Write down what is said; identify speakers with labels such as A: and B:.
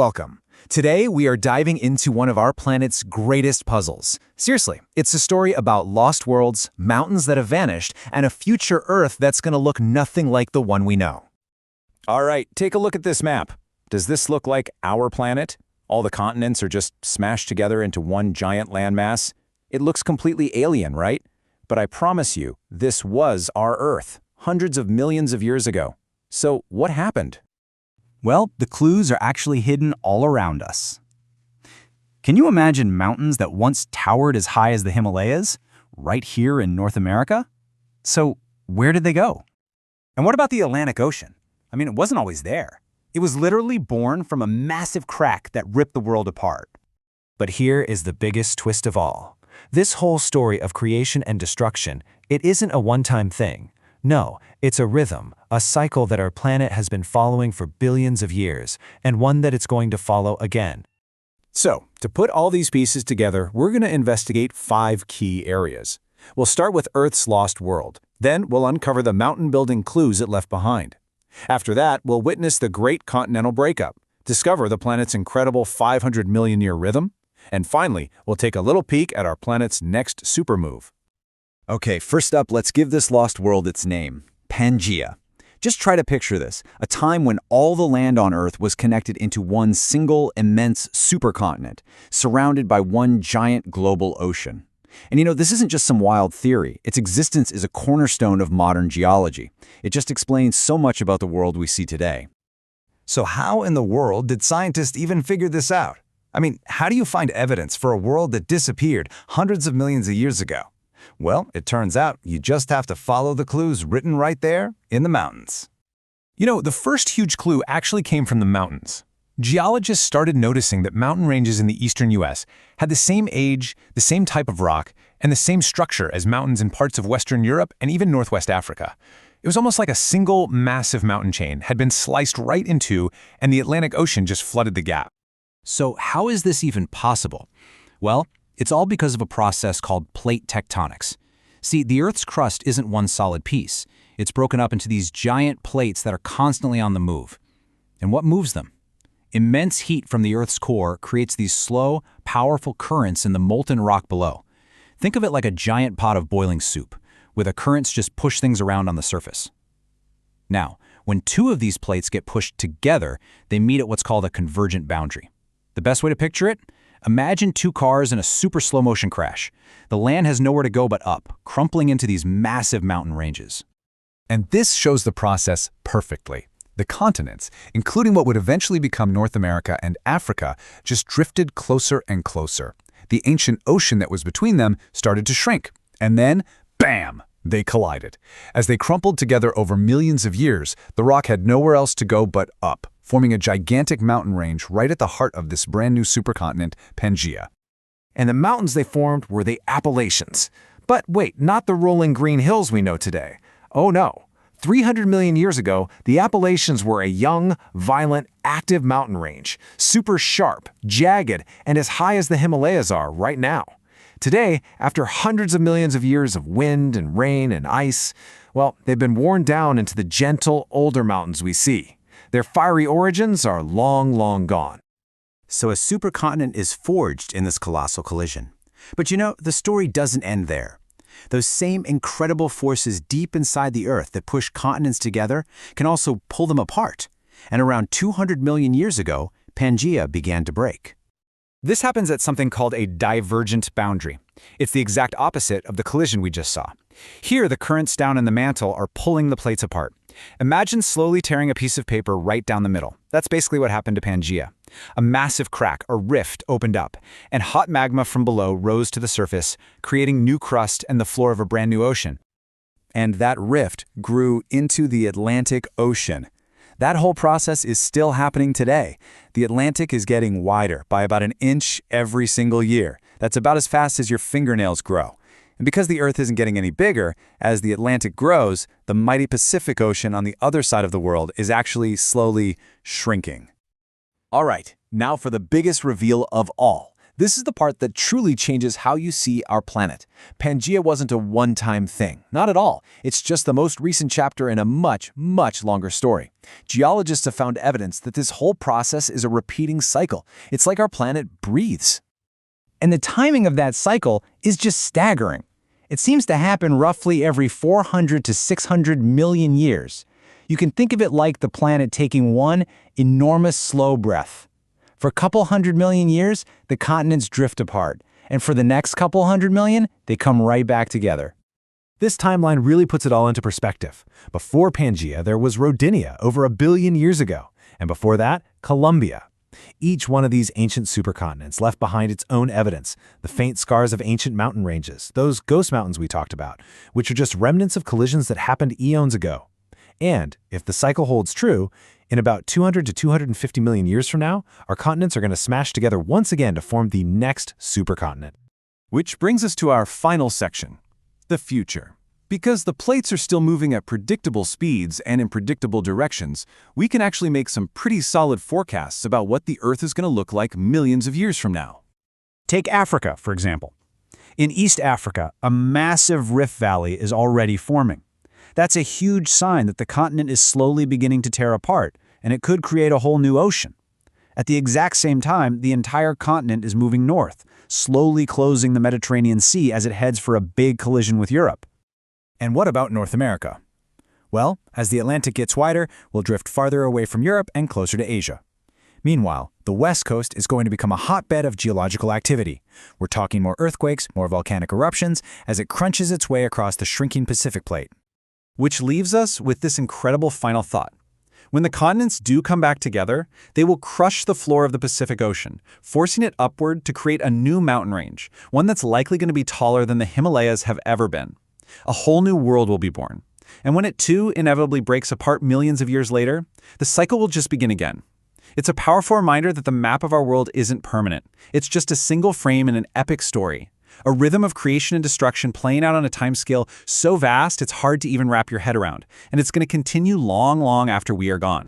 A: Welcome. Today, we are diving into one of our planet's greatest puzzles. Seriously, it's a story about lost worlds, mountains that have vanished, and a future Earth that's going to look nothing like the one we know.
B: All right, take a look at this map. Does this look like our planet? All the continents are just smashed together into one giant landmass? It looks completely alien, right? But I promise you, this was our Earth, hundreds of millions of years ago. So what happened?
C: Well, the clues are actually hidden all around us. Can you imagine mountains that once towered as high as the Himalayas, right here in North America? So, where did they go?
D: And what about the Atlantic Ocean? I mean, it wasn't always there. It was literally born from a massive crack that ripped the world apart.
A: But here is the biggest twist of all. This whole story of creation and destruction, it isn't a one-time thing. No, it's a rhythm, a cycle that our planet has been following for billions of years, and one that it's going to follow again.
B: So, to put all these pieces together, we're going to investigate 5 key areas. We'll start with Earth's lost world. Then we'll uncover the mountain-building clues it left behind. After that, we'll witness the Great Continental Breakup, discover the planet's incredible 500 million year rhythm, and finally, we'll take a little peek at our planet's next supermove.
C: Okay, first up, let's give this lost world its name, Pangaea. Just try to picture this, a time when all the land on Earth was connected into one single, immense supercontinent, surrounded by one giant global ocean. And this isn't just some wild theory. Its existence is a cornerstone of modern geology. It just explains so much about the world we see today.
E: So how in the world did scientists even figure this out? I mean, how do you find evidence for a world that disappeared hundreds of millions of years ago? Well, it turns out you just have to follow the clues written right there in the mountains.
A: The first huge clue actually came from the mountains. Geologists started noticing that mountain ranges in the eastern U.S. had the same age, the same type of rock, and the same structure as mountains in parts of Western Europe and even Northwest Africa. It was almost like a single massive mountain chain had been sliced right into, and the Atlantic Ocean just flooded the gap.
D: So how is this even possible? Well, it's all because of a process called plate tectonics. See, the Earth's crust isn't one solid piece. It's broken up into these giant plates that are constantly on the move. And what moves them? Immense heat from the Earth's core creates these slow, powerful currents in the molten rock below. Think of it like a giant pot of boiling soup, where the currents just push things around on the surface. Now, when 2 of these plates get pushed together, they meet at what's called a convergent boundary. The best way to picture it? Imagine 2 cars in a super slow-motion crash. The land has nowhere to go but up, crumpling into these massive mountain ranges.
E: And this shows the process perfectly. The continents, including what would eventually become North America and Africa, just drifted closer and closer. The ancient ocean that was between them started to shrink. And then, bam! They collided. As they crumpled together over millions of years, the rock had nowhere else to go but up, forming a gigantic mountain range right at the heart of this brand new supercontinent, Pangaea.
A: And the mountains they formed were the Appalachians. But wait, not the rolling green hills we know today. Oh no. 300 million years ago, the Appalachians were a young, violent, active mountain range, super sharp, jagged, and as high as the Himalayas are right now. Today, after hundreds of millions of years of wind and rain and ice, well, they've been worn down into the gentle, older mountains we see. Their fiery origins are long, long gone.
D: So a supercontinent is forged in this colossal collision. But the story doesn't end there. Those same incredible forces deep inside the Earth that push continents together can also pull them apart. And around 200 million years ago, Pangaea began to break.
C: This happens at something called a divergent boundary. It's the exact opposite of the collision we just saw. Here, the currents down in the mantle are pulling the plates apart. Imagine slowly tearing a piece of paper right down the middle. That's basically what happened to Pangaea. A massive crack, a rift, opened up, and hot magma from below rose to the surface, creating new crust and the floor of a brand new ocean.
E: And that rift grew into the Atlantic Ocean. That whole process is still happening today. The Atlantic is getting wider by about an inch every single year. That's about as fast as your fingernails grow. And because the Earth isn't getting any bigger, as the Atlantic grows, the mighty Pacific Ocean on the other side of the world is actually slowly shrinking.
B: All right, now for the biggest reveal of all.
A: This is the part that truly changes how you see our planet. Pangaea wasn't a one-time thing. Not at all. It's just the most recent chapter in a much, much longer story. Geologists have found evidence that this whole process is a repeating cycle. It's like our planet breathes.
B: And the timing of that cycle is just staggering. It seems to happen roughly every 400 to 600 million years. You can think of it like the planet taking one enormous slow breath. For a couple hundred million years, the continents drift apart, and for the next couple hundred million, they come right back together.
A: This timeline really puts it all into perspective. Before Pangaea, there was Rodinia over 1 billion years ago, and before that, Columbia. Each one of these ancient supercontinents left behind its own evidence, the faint scars of ancient mountain ranges, those ghost mountains we talked about, which are just remnants of collisions that happened eons ago. And, if the cycle holds true, in about 200 to 250 million years from now, our continents are going to smash together once again to form the next supercontinent.
F: Which brings us to our final section, the future. Because the plates are still moving at predictable speeds and in predictable directions, we can actually make some pretty solid forecasts about what the Earth is going to look like millions of years from now.
B: Take Africa, for example. In East Africa, a massive rift valley is already forming. That's a huge sign that the continent is slowly beginning to tear apart, and it could create a whole new ocean. At the exact same time, the entire continent is moving north, slowly closing the Mediterranean Sea as it heads for a big collision with Europe.
A: And what about North America? Well, as the Atlantic gets wider, we'll drift farther away from Europe and closer to Asia. Meanwhile, the West Coast is going to become a hotbed of geological activity. We're talking more earthquakes, more volcanic eruptions, as it crunches its way across the shrinking Pacific plate.
F: Which leaves us with this incredible final thought. When the continents do come back together, they will crush the floor of the Pacific Ocean, forcing it upward to create a new mountain range, one that's likely going to be taller than the Himalayas have ever been. A whole new world will be born. And when it too inevitably breaks apart millions of years later, the cycle will just begin again. It's a powerful reminder that the map of our world isn't permanent. It's just a single frame in an epic story. A rhythm of creation and destruction playing out on a timescale so vast it's hard to even wrap your head around, and it's going to continue long, long after we are gone.